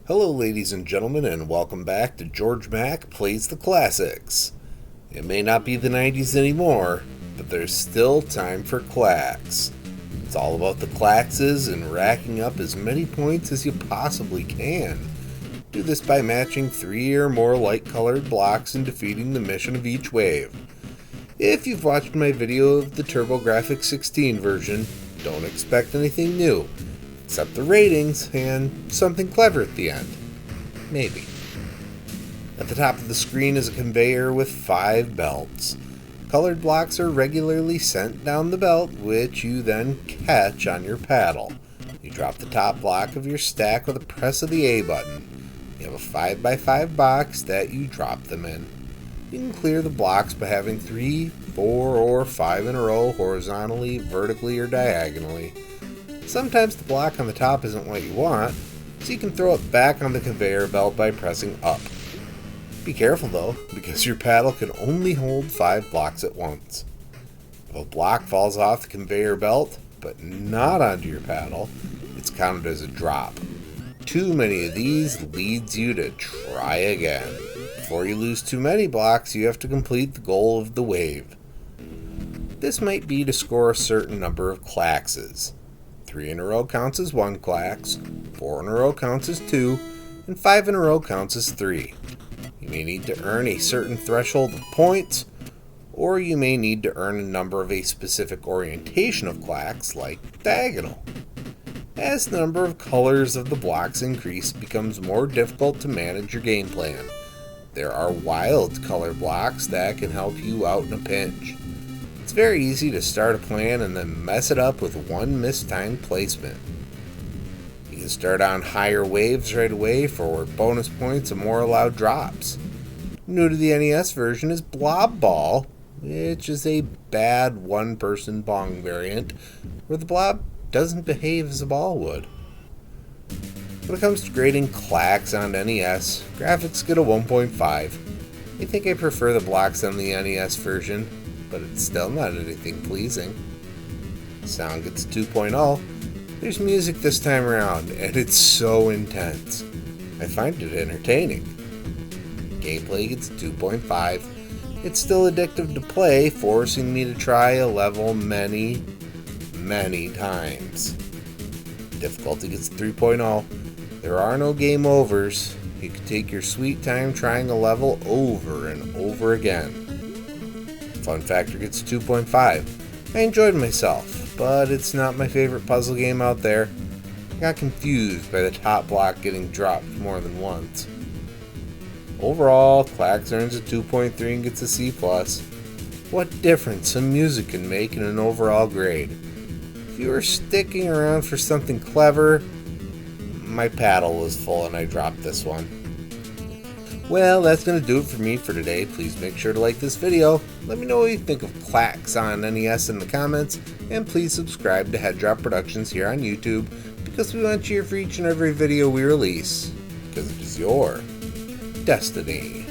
Hello, ladies and gentlemen, and welcome back to Georg Mack Plays the Classics. It may not be the 90s anymore, but there's still time for Klax. It's all about the Klaxes and racking up as many points as you possibly can. Do this by matching 3 or more light-colored blocks and defeating the mission of each wave. If you've watched my video of the TurboGrafx-16 version, don't expect anything new, except the ratings and something clever at the end. Maybe. At the top of the screen is a conveyor with 5 belts. Colored blocks are regularly sent down the belt, which you then catch on your paddle. You drop the top block of your stack with a press of the A button. You have a 5x5 box that you drop them in. You can clear the blocks by having 3, 4, or 5 in a row horizontally, vertically, or diagonally. Sometimes the block on the top isn't what you want, so you can throw it back on the conveyor belt by pressing up. Be careful though, because your paddle can only hold 5 blocks at once. If a block falls off the conveyor belt, but not onto your paddle, it's counted as a drop. Too many of these leads you to try again. Before you lose too many blocks, you have to complete the goal of the wave. This might be to score a certain number of Klaxes. 3 in a row counts as 1 Klax, 4 in a row counts as 2, and 5 in a row counts as 3. You may need to earn a certain threshold of points, or you may need to earn a number of a specific orientation of Klax, like diagonal. As the number of colors of the blocks increase, it becomes more difficult to manage your game plan. There are wild color blocks that can help you out in a pinch. It's very easy to start a plan and then mess it up with one mistimed placement. You can start on higher waves right away for bonus points and more allowed drops. New to the NES version is Blob Ball, which is a bad one-person bong variant where the blob doesn't behave as a ball would. When it comes to grading Klax on NES, graphics get a 1.5. I think I prefer the blocks on the NES version, but it's still not anything pleasing. Sound gets a 2.0. There's music this time around, and it's so intense. I find it entertaining. Gameplay gets a 2.5. It's still addictive to play, forcing me to try a level many times. Difficulty gets a 3.0. There are no game overs. You can take your sweet time trying a level over and over again. Fun factor gets 2.5. I enjoyed myself, but it's not my favorite puzzle game out there. I got confused by the top block getting dropped more than once. Overall, Klax earns a 2.3 and gets a C+. What difference some music can make in an overall grade. If you were sticking around for something clever, my paddle was full and I dropped this one. Well, that's going to do it for me for today. Please make sure to like this video. Let me know what you think of Klax on NES in the comments. And please subscribe to Head Drop Productions here on YouTube, because we want you here for each and every video we release. Because it is your destiny.